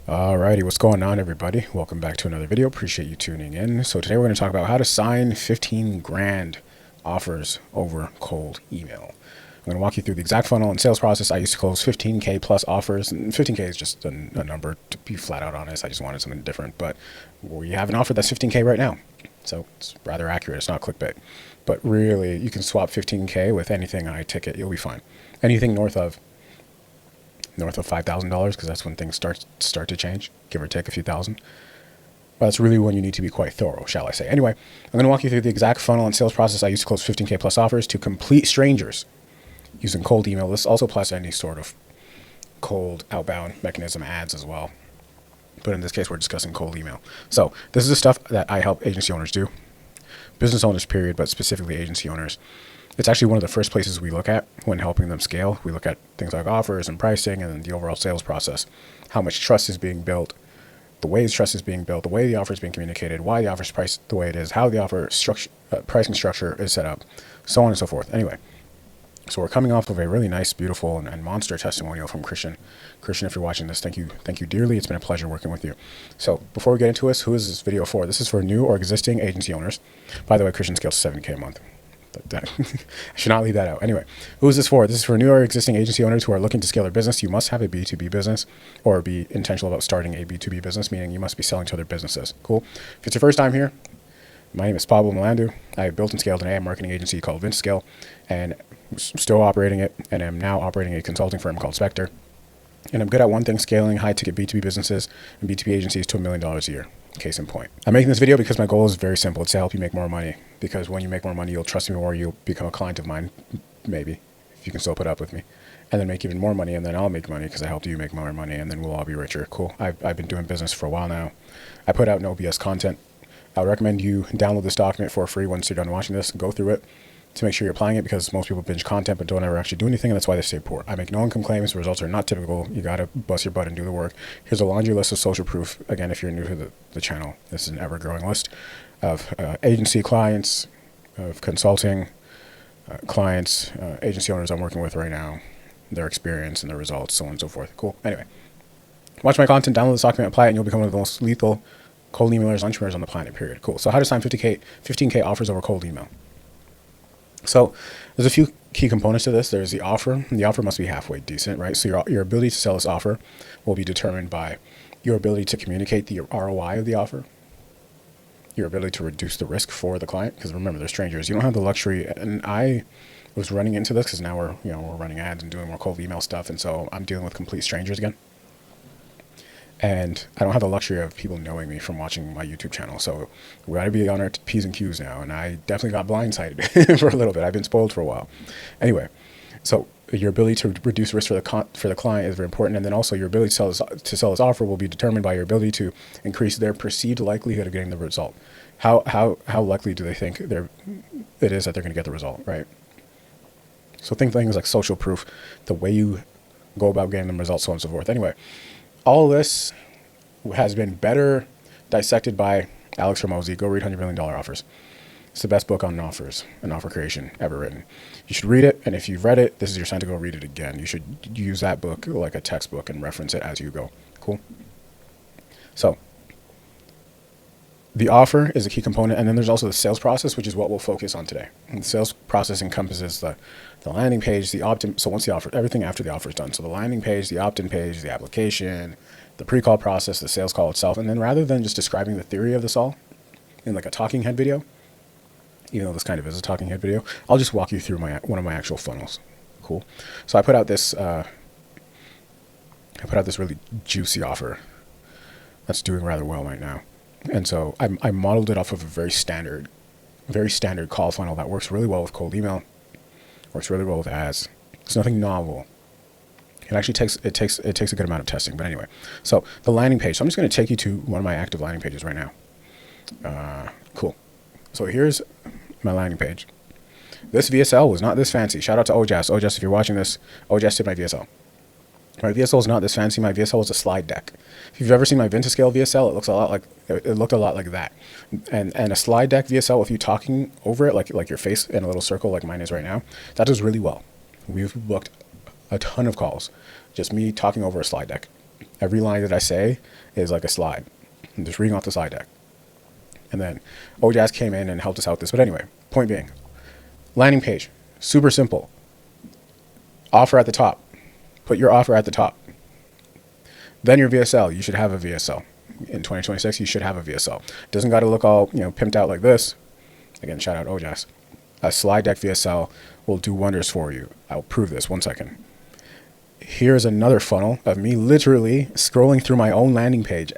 Alrighty, what's going on, everybody? Welcome back to another video. Appreciate you tuning in. So today we're going to talk about how to sign 15 grand offers over cold email. I'm going to walk you through the exact funnel and sales process. I used to close 15K plus offers, and 15K is just a number, to be flat out honest. I just wanted something different, but we have an offer that's 15K right now. So it's rather accurate. It's not clickbait, but really you can swap 15K with anything on a ticket. You'll be fine. Anything north of $5,000, because that's when things start to change, give or take a few thousand. But that's really when you need to be quite thorough, shall I say. Anyway, I'm going to walk you through the exact funnel and sales process I used to close 15K plus offers to complete strangers using cold email. This also applies to any sort of cold outbound mechanism, ads as well. But in this case, we're discussing cold email. So this is the stuff that I help agency owners do. Business owners, period, but specifically agency owners. It's actually one of the first places we look at when helping them scale. We look at things like offers and pricing and the overall sales process, how much trust is being built, the ways trust is being built, the way the offer is being communicated, why the offer is priced the way it is, how the offer pricing structure is set up, so on and so forth. Anyway, so we're coming off of a really nice, beautiful, and monster testimonial from Christian. Christian, if you're watching this, thank you dearly. It's been a pleasure working with you. So before we get into this, who is this video for? This is for new or existing agency owners. By the way, Christian scales 7K a month. I should not leave that out. Anyway, who is this for? This is for new or existing agency owners who are looking to scale their business. You must have a B2B business or be intentional about starting a B2B business, meaning you must be selling to other businesses. Cool. If it's your first time here, my name is Pablo Malandu. I built and scaled an AI marketing agency called VinceScale, and I'm still operating it, and I'm now operating a consulting firm called Spectre. And I'm good at one thing, scaling high-ticket B2B businesses and B2B agencies to $1 million a year. Case in point. I'm making this video because my goal is very simple. It's to help you make more money, because when you make more money, you'll trust me more. You'll become a client of mine, maybe, if you can still put up with me, and then make even more money, and then I'll make money because I helped you make more money, and then we'll all be richer. Cool. I've been doing business for a while now. I put out no BS content. I would recommend you download this document for free once you're done watching this. Go through it to make sure you're applying it, because most people binge content but don't ever actually do anything, and that's why they stay poor. I make no income claims. Results are not typical. You got to bust your butt and do the work. Here's a laundry list of social proof. Again, if you're new to the channel, this is an ever-growing list of agency clients, of consulting clients, agency owners I'm working with right now, their experience and their results, so on and so forth. Cool. Anyway, watch my content, download this document, apply it, and you'll become one of the most lethal cold emailers, entrepreneurs on the planet, period. Cool. So how to sign 15K offers over cold email. So there's a few key components to this. There's the offer, and the offer must be halfway decent, right? So your ability to sell this offer will be determined by your ability to communicate the ROI of the offer, your ability to reduce the risk for the client, because remember, they're strangers. You don't have the luxury, and I was running into this because now we're running ads and doing more cold email stuff, and so I'm dealing with complete strangers again. And I don't have the luxury of people knowing me from watching my YouTube channel. So we got to be on our P's and Q's now. And I definitely got blindsided for a little bit. I've been spoiled for a while. Anyway, so your ability to reduce risk for the client is very important. And then also your ability to sell this offer will be determined by your ability to increase their perceived likelihood of getting the result. How likely do they think it is that they're going to get the result, right? So think things like social proof, the way you go about getting them results, so on and so forth. Anyway, all of this has been better dissected by Alex Hormozi. Go read $100 Million Offers. It's the best book on offers and offer creation ever written. You should read it, and if you've read it, this is your sign to go read it again. You should use that book like a textbook and reference it as you go. Cool? So the offer is a key component, and then there's also the sales process, which is what we'll focus on today. And the sales process encompasses the landing page, the opt-in. So once the offer, everything after the offer is done. So the landing page, the opt-in page, the application, the pre-call process, the sales call itself. And then rather than just describing the theory of this all in like a talking head video, even though this kind of is a talking head video, I'll just walk you through one of my actual funnels. Cool. So I put out this really juicy offer that's doing rather well right now. And so I modeled it off of a very standard call funnel that works really well with cold email, works really well with ads. It's nothing novel. It actually takes a good amount of testing. But anyway, so the landing page. So I'm just going to take you to one of my active landing pages right now. Cool. So here's my landing page. This VSL was not this fancy. Shout out to Ojas. Ojas, if you're watching this, Ojas did my VSL. My VSL is not this fancy. My VSL is a slide deck. If you've ever seen my VinceScale VSL, it looked a lot like that. And a slide deck VSL, with you talking over it, like your face in a little circle like mine is right now, that does really well. We've booked a ton of calls, just me talking over a slide deck. Every line that I say is like a slide. I'm just reading off the slide deck. And then OJazz came in and helped us out with this. But anyway, point being, landing page, super simple. Offer at the top. Put your offer at the top. Then your VSL. You should have a VSL. In 2026, you should have a VSL. Doesn't got to look all, pimped out like this. Again, shout out OJazz. A slide deck VSL will do wonders for you. I'll prove this. 1 second. Here's another funnel of me literally scrolling through my own landing page.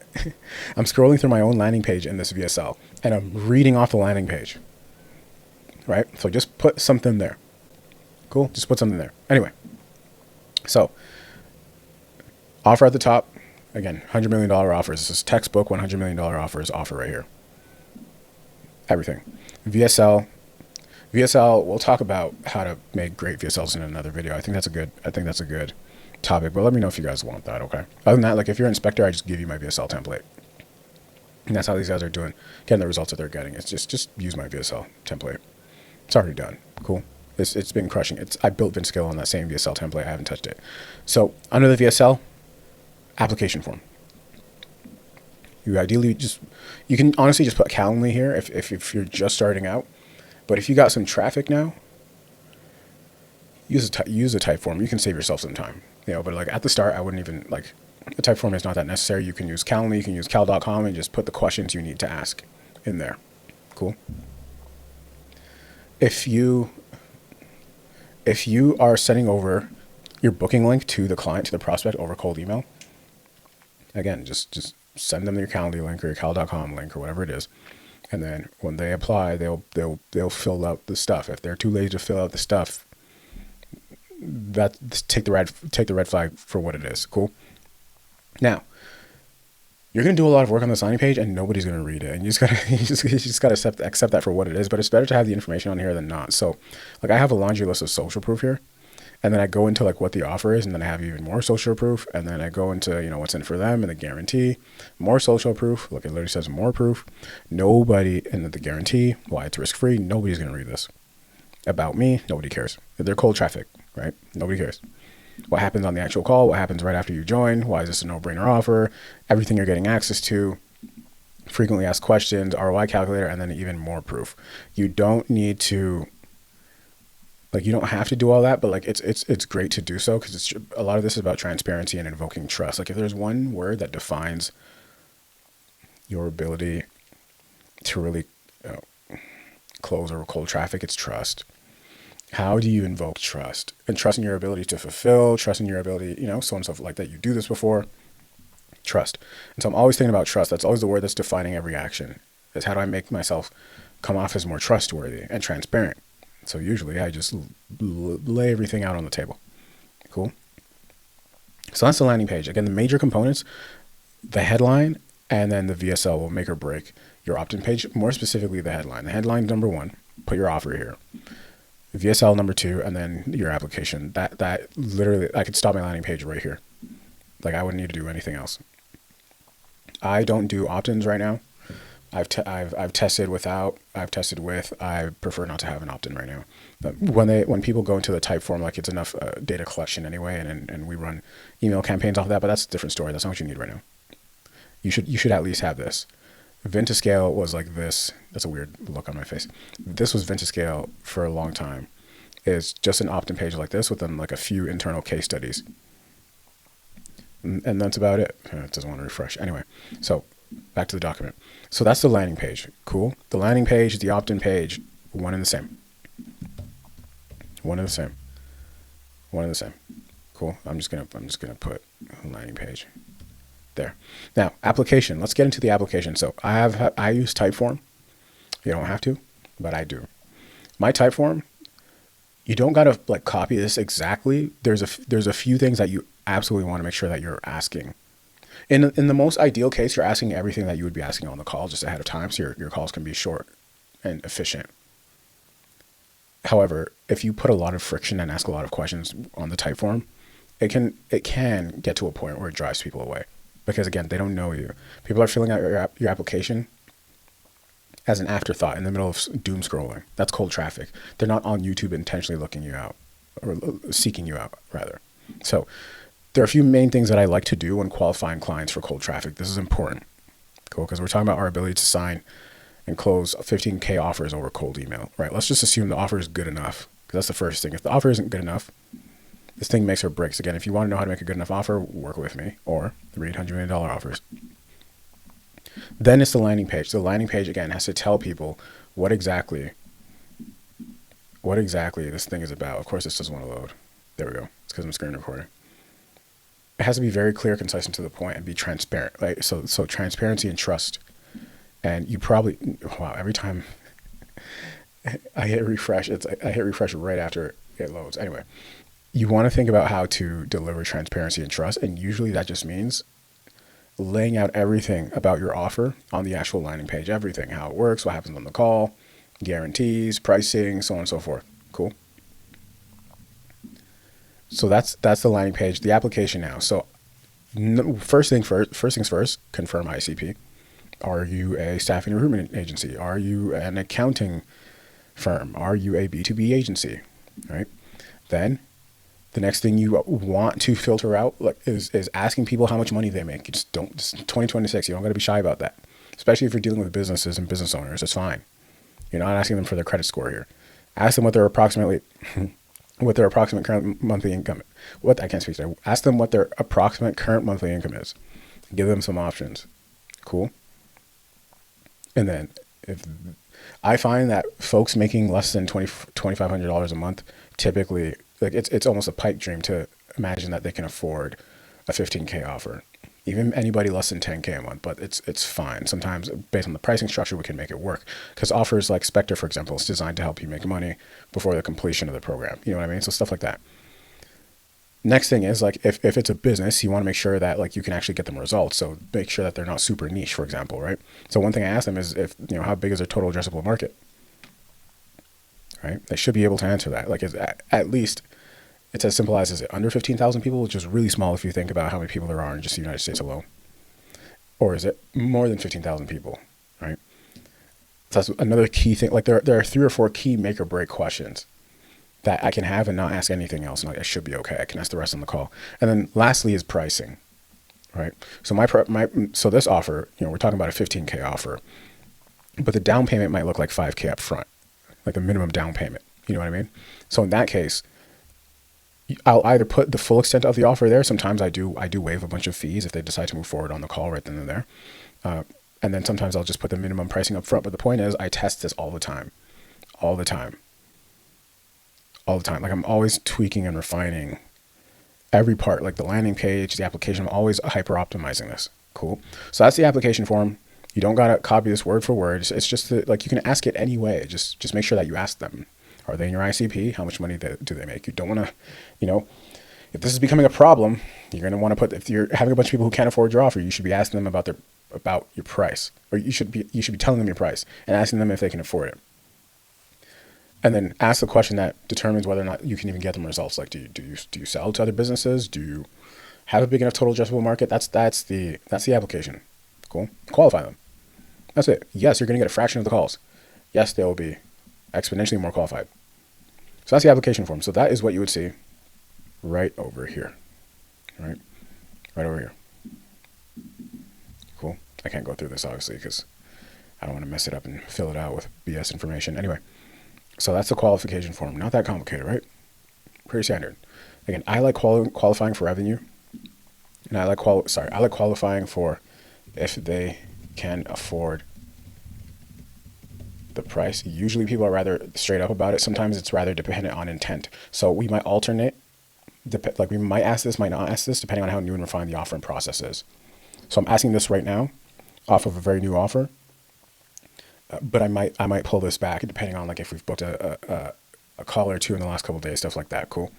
I'm scrolling through my own landing page in this VSL, and I'm reading off the landing page. Right? So just put something there. Cool? Just put something there. Anyway, so offer at the top. Again, $100 million offers. This is textbook $100 million offers offer right here. Everything. VSL. We'll talk about how to make great VSLs in another video. I think that's a good topic, but let me know if you guys want that, okay? Other than that, like if you're an inspector, I just give you my VSL template. And that's how these guys are getting the results that they're getting. It's just use my VSL template. It's already done. Cool. It's been crushing. I built VinScale on that same VSL template. I haven't touched it. So under the VSL, application form. You ideally you can honestly just put Calendly here if you're just starting out. But if you got some traffic now, use a type form. You can save yourself some time, but like at the start, I wouldn't even a type form is not that necessary. You can use Calendly, you can use cal.com and just put the questions you need to ask in there. Cool. If you are sending over your booking link to the client, to the prospect over cold email, again, just send them your Calendly link or your cal.com link or whatever it is. And then when they apply, they'll fill out the stuff. If they're too lazy to fill out the stuff, take the red flag for what it is. Cool. Now, you're gonna do a lot of work on this landing page, and nobody's gonna read it. And you just gotta accept that for what it is. But it's better to have the information on here than not. So, like I have a laundry list of social proof here. And then I go into like what the offer is, and then I have even more social proof. And then I go into, what's in for them and the guarantee, more social proof. Look, it literally says more proof. Nobody in the guarantee, why it's risk-free. Nobody's going to read this. About me, nobody cares. They're cold traffic, right? Nobody cares. What happens on the actual call? What happens right after you join? Why is this a no-brainer offer? Everything you're getting access to. Frequently asked questions, ROI calculator, and then even more proof. You don't need to... you don't have to do all that, but it's great to do so because a lot of this is about transparency and invoking trust. Like if there's one word that defines your ability to really close or cold traffic, it's trust. How do you invoke trust? And trust in your ability to fulfill, trust in your ability, so on and so forth like that. You do this before. Trust. And so I'm always thinking about trust. That's always the word that's defining every action. Is how do I make myself come off as more trustworthy and transparent? So usually I just lay everything out on the table. Cool. So that's the landing page. Again, the major components, the headline, and then the VSL will make or break your opt-in page. More specifically, the headline. The headline number 1, put your offer here. VSL number 2, and then your application. That literally, I could stop my landing page right here. Like I wouldn't need to do anything else. I don't do opt-ins right now. I've tested without, I've tested with. I prefer not to have an opt-in right now. But when people go into the type form, like it's enough data collection anyway, and we run email campaigns off of that. But that's a different story. That's not what you need right now. You should at least have this. VinToScale was like this. That's a weird look on my face. This was VinToScale for a long time. It's just an opt-in page like this with then like a few internal case studies, and that's about it. It doesn't want to refresh anyway. So. Back to the document. So that's the landing page. Cool. The landing page, the opt-in page, one and the same. One and the same. One and the same. Cool. I'm just gonna put landing page there. Now application. Let's get into the application. So I use Typeform. You don't have to, but I do. My Typeform. You don't gotta copy this exactly. There's a few things that you absolutely want to make sure that you're asking. In the most ideal case, you're asking everything that you would be asking on the call just ahead of time, so your calls can be short and efficient. However, if you put a lot of friction and ask a lot of questions on the type form, it can get to a point where it drives people away because again, they don't know you. People are filling out your application as an afterthought in the middle of doom scrolling. That's cold traffic. They're not on YouTube intentionally looking you out or seeking you out rather. So There are a few main things that I like to do when qualifying clients for cold traffic. This is important, cool, because we're talking about our ability to sign and close 15K offers over cold email, right? Let's just assume the offer is good enough, because that's the first thing. If the offer isn't good enough, this thing makes or breaks. Again, if you want to know how to make a good enough offer, work with me, or the $800 million offers. Then it's the landing page. The landing page, again, has to tell people what exactly this thing is about. Of course, this doesn't want to load. There we go. It's because I'm screen recording. It has to be very clear, concise, and to the point, and be transparent, right? So transparency and trust. And you probably, wow, every time I hit refresh, I hit refresh right after it loads. Anyway, you want to think about how to deliver transparency and trust. And usually that just means laying out everything about your offer on the actual landing page, everything, how it works, what happens on the call, guarantees, pricing, so on and so forth. Cool. So that's the landing page, the application now. So first things first, confirm ICP. Are you a staffing recruitment agency? Are you an accounting firm? Are you a B2B agency? Right? Then the next thing you want to filter out is asking people how much money they make. You just don't, it's 2026. You don't got to be shy about that, especially if you're dealing with businesses and business owners. It's fine. You're not asking them for their credit score here. Ask them what their approximate current monthly income. Ask them what their approximate current monthly income is. Give them some options. Cool. And then if I find that folks making less than $2,500 a month, typically, like it's almost a pipe dream to imagine that they can afford a 15K offer. Even anybody less than 10K a month, but it's fine. Sometimes based on the pricing structure, we can make it work. Because offers like Spectre, for example, is designed to help you make money before the completion of the program. You know what I mean? So stuff like that. Next thing is like if it's a business, you want to make sure that like you can actually get them results. So make sure that they're not super niche, for example, right? So one thing I ask them is how big is their total addressable market? Right? They should be able to answer that. Like at least it's as simple as, is it under 15,000 people, which is really small if you think about how many people there are in just the United States alone? Or is it more than 15,000 people, right? So that's another key thing. Like there are 3 or 4 key make or break questions that I can have and not ask anything else. And I should be okay. I can ask the rest on the call. And then lastly is pricing, right? So so this offer, we're talking about a 15K offer, but the down payment might look like 5K up front, like the minimum down payment. You know what I mean? So in that case, I'll either put the full extent of the offer there. Sometimes I do waive a bunch of fees if they decide to move forward on the call right then and there. And then sometimes I'll just put the minimum pricing up front. But the point is, I test this all the time. Like I'm always tweaking and refining every part, like the landing page, the application. I'm always hyper optimizing this. Cool. So that's the application form. You don't got to copy this word for word. It's just like you can ask it anyway. Just make sure that you ask them. Are they in your ICP? How much money do they make? You don't want to, if this is becoming a problem, you're going to want to if you're having a bunch of people who can't afford your offer, you should be asking them about your price, or you should be telling them your price and asking them if they can afford it. And then ask the question that determines whether or not you can even get them results. Like, do you sell to other businesses? Do you have a big enough total addressable market? That's the application. Cool. Qualify them. That's it. Yes, you're going to get a fraction of the calls. Yes, they will be exponentially more qualified. So that's the application form. So that is what you would see right over here. Right over here. Cool. I can't go through this obviously because I don't want to mess it up and fill it out with BS information. Anyway, so that's the qualification form. Not that complicated, right? Pretty standard. Again, I like qualifying for revenue, and I like qualifying for if they can afford the price. Usually people are rather straight up about it. Sometimes it's rather dependent on intent. So we might alternate, we might ask this, might not ask this, depending on how new and refined the offering process is. So I'm asking this right now off of a very new offer, but I might pull this back depending on like if we've booked a call or two in the last couple of days, stuff like that. Cool.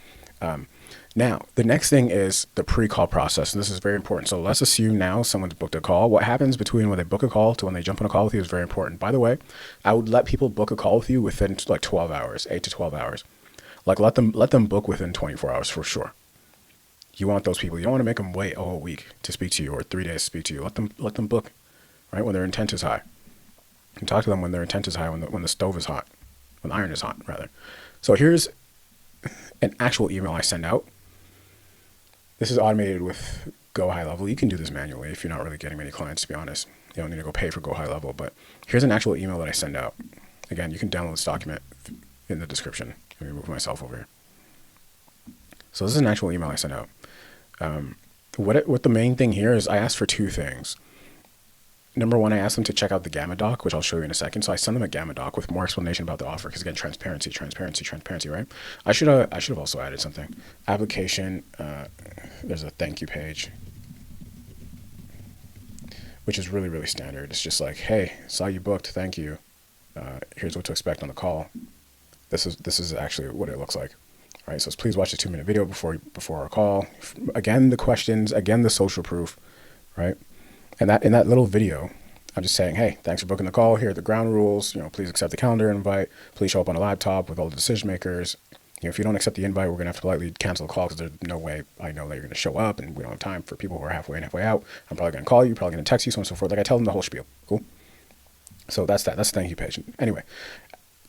Now, the next thing is the pre-call process, and this is very important. So let's assume now someone's booked a call. What happens between when they book a call to when they jump on a call with you is very important. By the way, I would let people book a call with you within like 12 hours, 8 to 12 hours. Like let them book within 24 hours for sure. You want those people. You don't want to make them wait a whole week to speak to you or 3 days to speak to you. Let them book, right, when their intent is high. And talk to them when their intent is high, when the stove is hot, when the iron is hot, rather. So here's an actual email I send out. This is automated with Go High Level. You can do this manually if you're not really getting many clients, to be honest. You don't need to go pay for Go High Level, but here's an actual email that I send out. Again, you can download this document in the description. Let me move myself over here. So this is an actual email I sent out. What the main thing here is I asked for two things. Number one, I asked them to check out the Gamma doc, which I'll show you in a second. So I send them a Gamma doc with more explanation about the offer, because again, transparency, right? I should have also added something. Application, there's a thank you page, which is really, really standard. It's just like, hey, saw you booked, thank you. Here's what to expect on the call. This is actually what it looks like. All right, so please watch the 2-minute video before our call. Again, the questions, again, the social proof, right? And that in that little video, I'm just saying, hey, thanks for booking the call. Here are the ground rules. Please accept the calendar invite. Please show up on a laptop with all the decision makers. If you don't accept the invite, we're gonna have to politely cancel the call, because there's no way I know that you're gonna show up, and we don't have time for people who are halfway in, halfway out. I'm probably gonna call you, probably gonna text you, so on and so forth. Like, I tell them the whole spiel. Cool. So that's that. That's the thank you page. Anyway,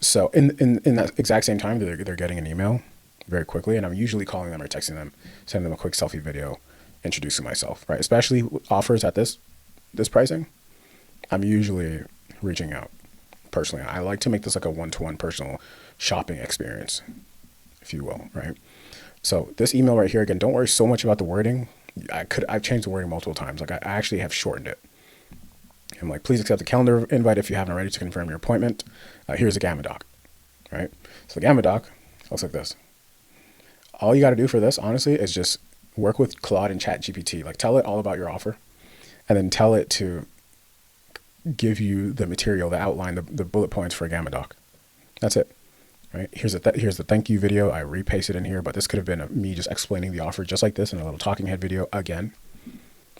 so in that exact same time, they're getting an email very quickly, and I'm usually calling them or texting them, sending them a quick selfie video, introducing myself, right? Especially offers at this pricing, I'm usually reaching out personally. I like to make this like a one-to-one personal shopping experience, if you will, right? So this email right here, again, don't worry so much about the wording. I've changed the wording multiple times. Like, I actually have shortened it. I'm like, please accept the calendar invite if you haven't already to confirm your appointment. Here's a Gamma doc, right? So the Gamma doc looks like this. All you got to do for this, honestly, is just work with Claude and ChatGPT. Like, tell it all about your offer, and then tell it to give you the material, the outline, the bullet points for a Gamma doc. That's it, right? Here's the thank you video. I repasted in here, but this could have been me just explaining the offer just like this in a little talking head video again.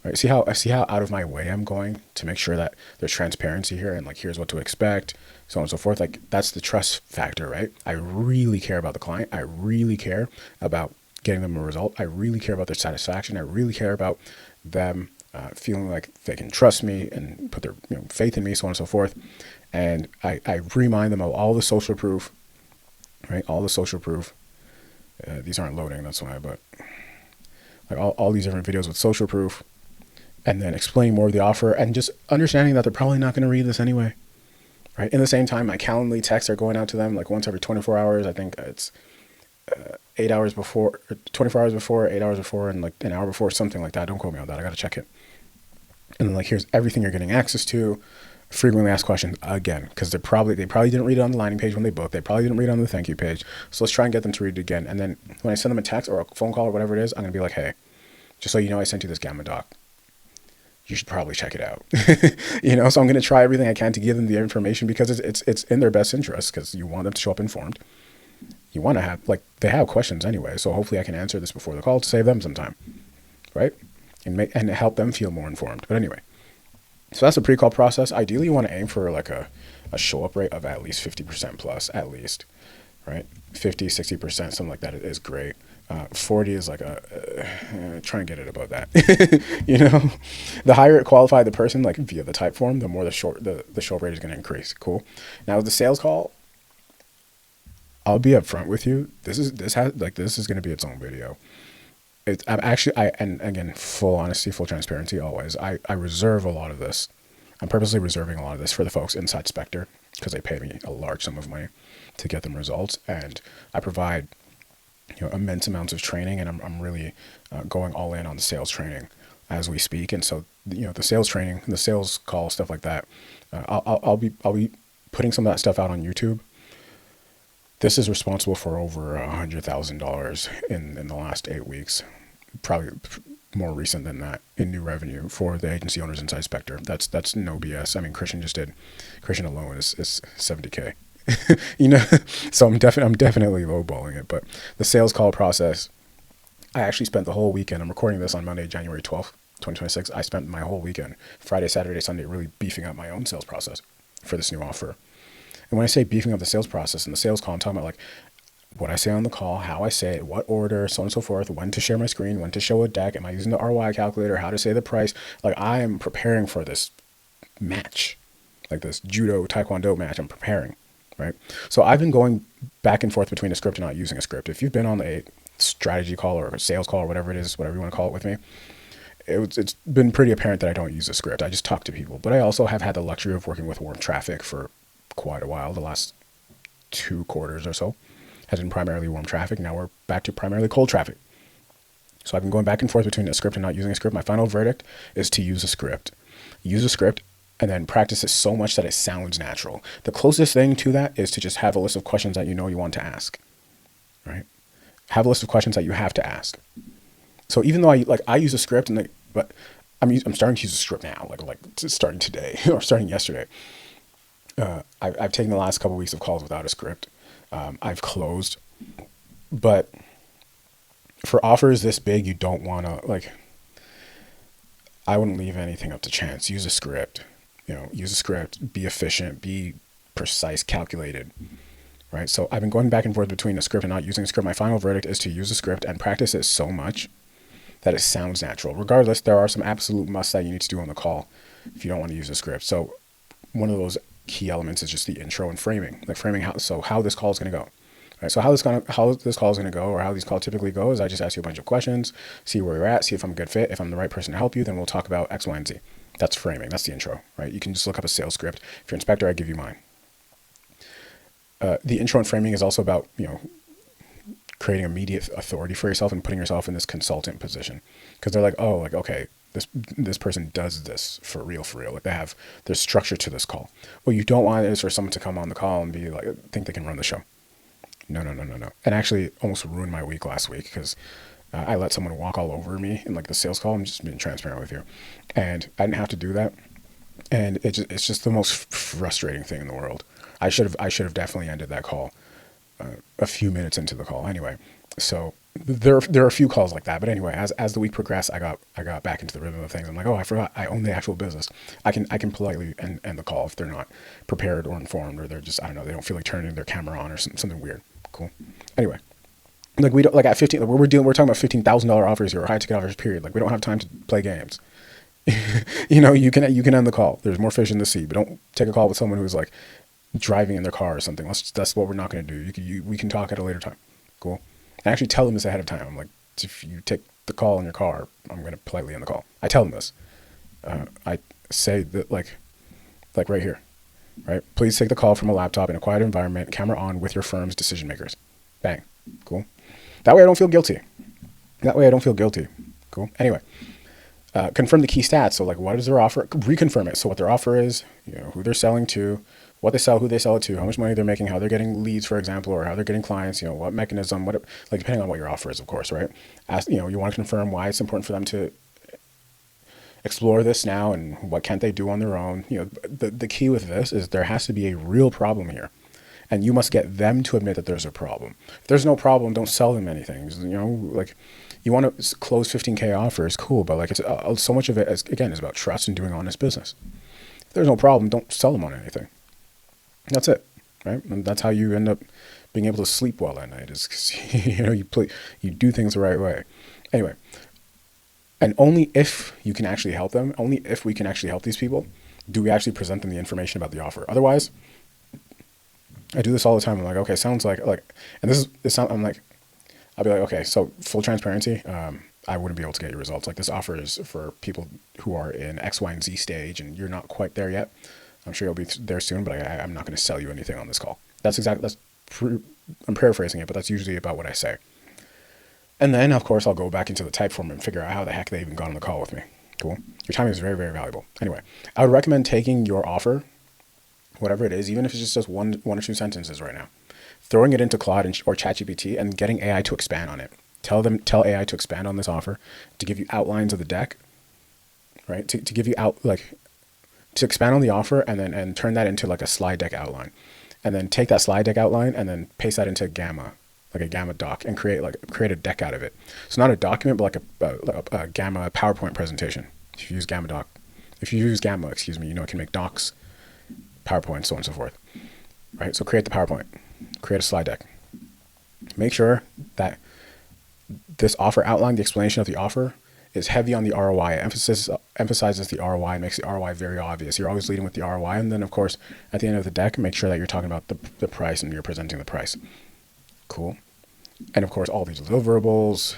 Right? See how out of my way I'm going to make sure that there's transparency here, and like, here's what to expect, so on and so forth. Like, that's the trust factor, right? I really care about the client. I really care about getting them a result. I really care about their satisfaction. I really care about them feeling like they can trust me and put their faith in me, so on and so forth. And I remind them of all the social proof, right? All the social proof. These aren't loading, that's why, but like all these different videos with social proof, and then explaining more of the offer, and just understanding that they're probably not going to read this anyway, right? In the same time, my Calendly texts are going out to them like once every 24 hours. I think it's 8 hours before, 24 hours before, 8 hours before, and like an hour before, something like that. Don't quote me on that. I got to check it. And then like, here's everything you're getting access to. Frequently asked questions again, because they probably didn't read it on the landing page when they booked. They probably didn't read it on the thank you page. So let's try and get them to read it again. And then when I send them a text or a phone call or whatever it is, I'm going to be like, hey, just so you know, I sent you this Gamma doc. You should probably check it out. So I'm going to try everything I can to give them the information, because it's in their best interest, because you want them to show up informed. You want to have, they have questions anyway. So hopefully I can answer this before the call to save them some time, right? And help them feel more informed. But anyway, so that's the pre-call process. Ideally, you want to aim for like a show-up rate of at least 50% plus, at least, right? 50, 60%, something like that is great. 40 is like try and get it above that. The higher it qualified the person, like via the type form, the more the show rate is going to increase. Cool. Now with the sales call, I'll be upfront with you. This is going to be its own video. And again, full honesty, full transparency, always. I reserve a lot of this. I'm purposely reserving a lot of this for the folks inside Spectre, because they pay me a large sum of money to get them results, and I provide immense amounts of training, and I'm really going all in on the sales training as we speak. And so the sales training, the sales call, stuff like that, I'll be putting some of that stuff out on YouTube. This is responsible for over $100,000 in the last 8 weeks, probably more recent than that, in new revenue for the agency owners inside Spectre. That's no BS. I mean, Christian alone is $70K. So I'm definitely lowballing it. But the sales call process, I actually spent the whole weekend. I'm recording this on Monday, January 12th, 2026. I spent my whole weekend, Friday, Saturday, Sunday, really beefing up my own sales process for this new offer. And when I say beefing up the sales process and the sales call, I'm talking about like what I say on the call, how I say it, what order, so on and so forth, when to share my screen, when to show a deck, am I using the ROI calculator, how to say the price. Like, I am preparing for this match, like this judo taekwondo match. I'm preparing, right? So I've been going back and forth between a script and not using a script. If you've been on a strategy call or a sales call or whatever it is, whatever you want to call it with me, it's been pretty apparent that I don't use a script. I just talk to people. But I also have had the luxury of working with warm traffic for quite a while. The last 2 quarters or so has been primarily warm traffic. Now we're back to primarily cold traffic. So I've been going back and forth between a script and not using a script. My final verdict is to use a script. Use a script and then practice it so much that it sounds natural. The closest thing to that is to just have a list of questions that you know you want to ask, right? Have a list of questions that you have to ask. So even though I use a script but I'm starting to use a script now, starting today or starting yesterday. I've taken the last couple of weeks of calls without a script. I've closed, but for offers this big, you don't want to I wouldn't leave anything up to chance. Use a script, use a script, be efficient, be precise, calculated, right? So I've been going back and forth between a script and not using a script. My final verdict is to use a script and practice it so much that it sounds natural. Regardless, there are some absolute musts that you need to do on the call if you don't want to use a script. So one of those key elements is just the intro and framing, how this call is going to go. Right, so how this call is going to go, or how these calls typically go, is I just ask you a bunch of questions, see where you're at, see if I'm a good fit. If I'm the right person to help you, then we'll talk about X, Y, and Z. That's framing. That's the intro, right? You can just look up a sales script. If you're an inspector, I give you mine. The intro and framing is also about, creating immediate authority for yourself and putting yourself in this consultant position. Because they're like, oh, okay, this person does this for real. There's structure to this call. What you don't want is for someone to come on the call and be like, think they can run the show. No. And actually almost ruined my week last week because I let someone walk all over me in the sales call. I'm just being transparent with you. And I didn't have to do that. And it's just the most frustrating thing in the world. I should have definitely ended that call a few minutes into the call anyway. So there are a few calls like that. But anyway, as the week progressed, I got back into the rhythm of things. I'm like, oh, I forgot I own the actual business. I can politely end the call if they're not prepared or informed, or they're just, I don't know, they don't feel like turning their camera on or something weird. Cool. Anyway, we don't at 15. We're talking about $15,000 offers here, or high ticket offers. Period. We don't have time to play games. You can end the call. There's more fish in the sea, but don't take a call with someone who's driving in their car or something. That's what we're not going to do. We can talk at a later time. Cool. And actually tell them this ahead of time. I'm like, if you take the call in your car, I'm going to politely end the call. I tell them this. I say that like right here. Right? Please take the call from a laptop in a quiet environment, camera on, with your firm's decision makers. Bang. Cool. That way I don't feel guilty. Cool. Anyway, confirm the key stats. So what is their offer? Reconfirm it. So what their offer is, who they're selling to, what they sell, who they sell it to, how much money they're making, how they're getting leads, for example, or how they're getting clients, what mechanism, depending on what your offer is, of course, right? You want to confirm why it's important for them to explore this now and what can't they do on their own. The key with this is there has to be a real problem here, and you must get them to admit that there's a problem. If there's no problem, don't sell them anything. You want to close 15K offers, cool, but it's so much of it is about trust and doing honest business. If there's no problem, don't sell them on anything. That's it, right? And that's how you end up being able to sleep well at night, is because you do things the right way. Anyway. And only if you can actually help them, only if we can actually help these people, do we actually present them the information about the offer. Otherwise, I do this all the time. I'm like, okay, sounds like, and I'm like, I'll be like, okay, so full transparency, I wouldn't be able to get your results. This offer is for people who are in X, Y, and Z stage, and you're not quite there yet. I'm sure you'll be there soon, but I'm not going to sell you anything on this call. I'm paraphrasing it, but that's usually about what I say. And then, of course, I'll go back into the type form and figure out how the heck they even got on the call with me. Cool. Your time is very, very valuable. Anyway, I would recommend taking your offer, whatever it is, even if it's just one or two sentences right now, throwing it into Claude or ChatGPT and getting AI to expand on it. Tell AI to expand on this offer, to give you outlines of the deck, right? To give you to expand on the offer and turn that into a slide deck outline. And then take that slide deck outline and then paste that into Gamma, a Gamma doc, and create a deck out of it. So not a document, but a Gamma PowerPoint presentation. If you use Gamma, it can make docs, PowerPoint, so on and so forth. Right? So create the PowerPoint, create a slide deck. Make sure that this offer outline, the explanation of the offer, is heavy on the ROI. It emphasizes the ROI and makes the ROI very obvious. You're always leading with the ROI. And then, of course, at the end of the deck, make sure that you're talking about the price and you're presenting the price. Cool. And of course, all these deliverables.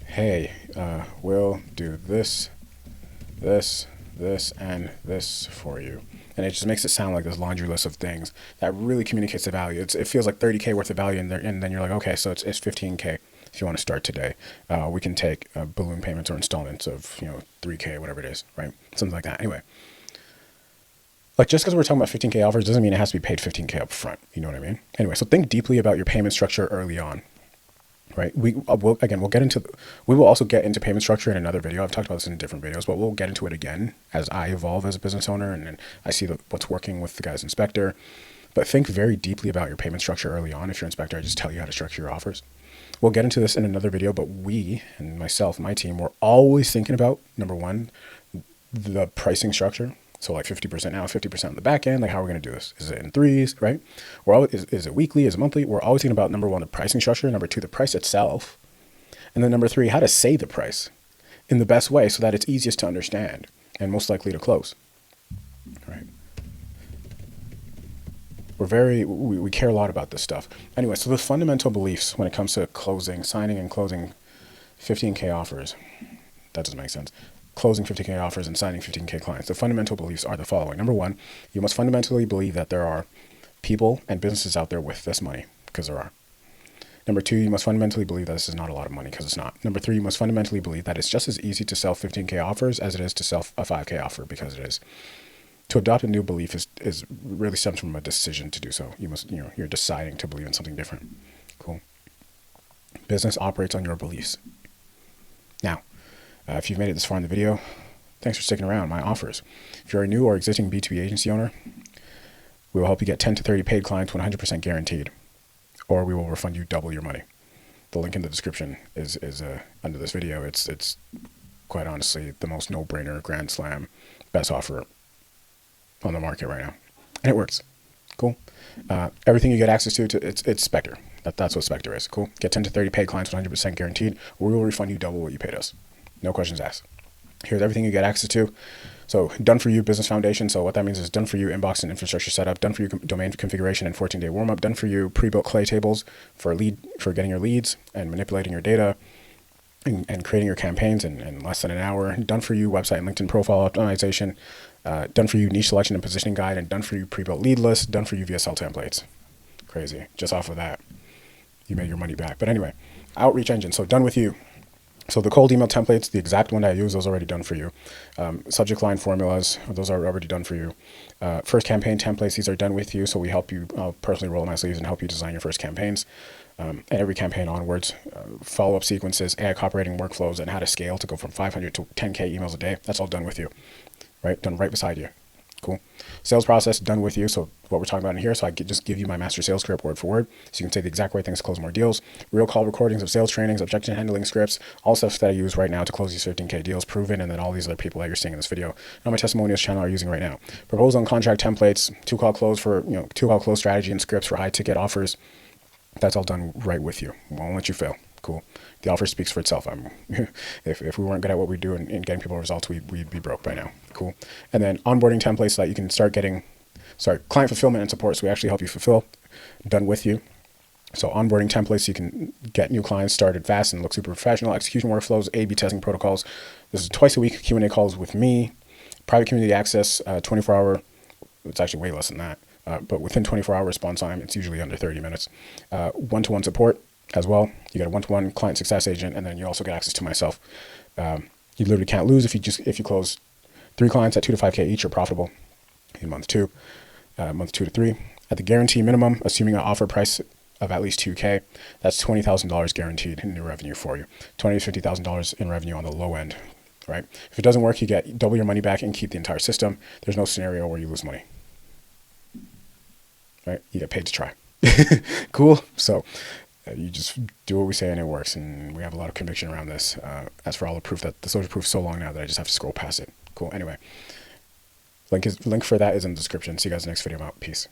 Hey, we'll do this, this, this, and this for you. And it just makes it sound like this laundry list of things that really communicates the value. It feels like 30K worth of value in there, and then you're like, okay, so it's 15K if you want to start today. We can take balloon payments or installments of 3K, whatever it is, right? Something like that. Anyway, like just because we're talking about 15K offers doesn't mean it has to be paid 15K up front. You know what I mean? Anyway, so think deeply about your payment structure early on. Right. We will also get into payment structure in another video. I've talked about this in different videos, but we'll get into it again as I evolve as a business owner and I see what's working with the guy's inspector. But think very deeply about your payment structure early on. If your inspector, I just tell you how to structure your offers. We'll get into this in another video, but we and myself, my team, we're always thinking about, number one, the pricing structure. So like 50% now, 50% on the back end. Like, how are we going to do this? Is it in threes, right? Is it weekly? Is it monthly? We're always thinking about, number one, the pricing structure. Number two, the price itself. And then number three, how to say the price in the best way so that it's easiest to understand and most likely to close, right? We care a lot about this stuff. Anyway, so the fundamental beliefs when it comes to signing and closing 15K offers, that doesn't make sense. Closing 15K offers and signing 15K clients. The fundamental beliefs are the following. Number one, you must fundamentally believe that there are people and businesses out there with this money, because there are. Number two, you must fundamentally believe that this is not a lot of money, because it's not. Number three, you must fundamentally believe that it's just as easy to sell 15K offers as it is to sell a 5K offer, because it is. To adopt a new belief is really stems from a decision to do so. You're deciding to believe in something different. Cool. Business operates on your beliefs. Now, if you've made it this far in the video, thanks for sticking around. My offers. If you're a new or existing B2B agency owner, we will help you get 10 to 30 paid clients 100% guaranteed, or we will refund you double your money. The link in the description is under this video. It's quite honestly the most no-brainer, grand slam, best offer on the market right now, and it works. Cool. Everything you get access to it's Spectre. That's what Spectre is. Cool. Get 10 to 30 paid clients 100% guaranteed, or we will refund you double what you paid us. No questions asked. Here's everything you get access to. So done for you business foundation. So what that means is done for you inbox and infrastructure setup, done for you domain configuration and 14-day warm up, done for you pre-built clay tables for getting your leads and manipulating your data and creating your campaigns in less than an hour, done for you website and LinkedIn profile optimization, done for you niche selection and positioning guide, and done for you pre-built lead list, done for you VSL templates. Crazy. Just off of that, you made your money back. But anyway, outreach engine. So done with you. So the cold email templates, the exact one that I use, those are already done for you. Subject line formulas, those are already done for you. First campaign templates, these are done with you. So we help you personally roll up my sleeves and help you design your first campaigns. And every campaign onwards, follow-up sequences, AI copywriting workflows, and how to scale to go from 500 to 10K emails a day. That's all done with you, right? Done right beside you. Cool. Sales process done with you. So what we're talking about in here. So I could just give you my master sales script word for word. So you can say the exact right things to close more deals. Real call recordings of sales trainings, objection handling scripts, all stuff that I use right now to close these 15K deals, proven. And then all these other people that you're seeing in this video on my testimonials channel are using right now. Proposal and contract templates, two call close strategy and scripts for high ticket offers. That's all done right with you. Won't let you fail. Cool. The offer speaks for itself. If we weren't good at what we do in getting people results, we'd be broke by now. Cool. And then onboarding templates so that you can start client fulfillment and support. So we actually help you fulfill, done with you. So onboarding templates, so you can get new clients started fast and look super professional. Execution workflows, A/B testing protocols. This is twice a week Q&A calls with me. Private community access, 24-hour. It's actually way less than that. But within 24-hour response time, it's usually under 30 minutes. One-to-one support as well. You get a one-to-one client success agent, and then you also get access to myself. You literally can't lose if you close 3 clients at 2 to 5K each. You're profitable in month 2 to 3. At the guarantee minimum, assuming an offer price of at least 2K, that's $20,000 guaranteed in new revenue for you. $20,000 to $50,000 in revenue on the low end, right? If it doesn't work, you get double your money back and keep the entire system. There's no scenario where you lose money. Right? You get paid to try. Cool. So you just do what we say and it works. And we have a lot of conviction around this. As for all the proof, that the social proof is so long now that I just have to scroll past it. Cool. Anyway, link for that is in the description. See you guys in the next video. I'm out. Peace.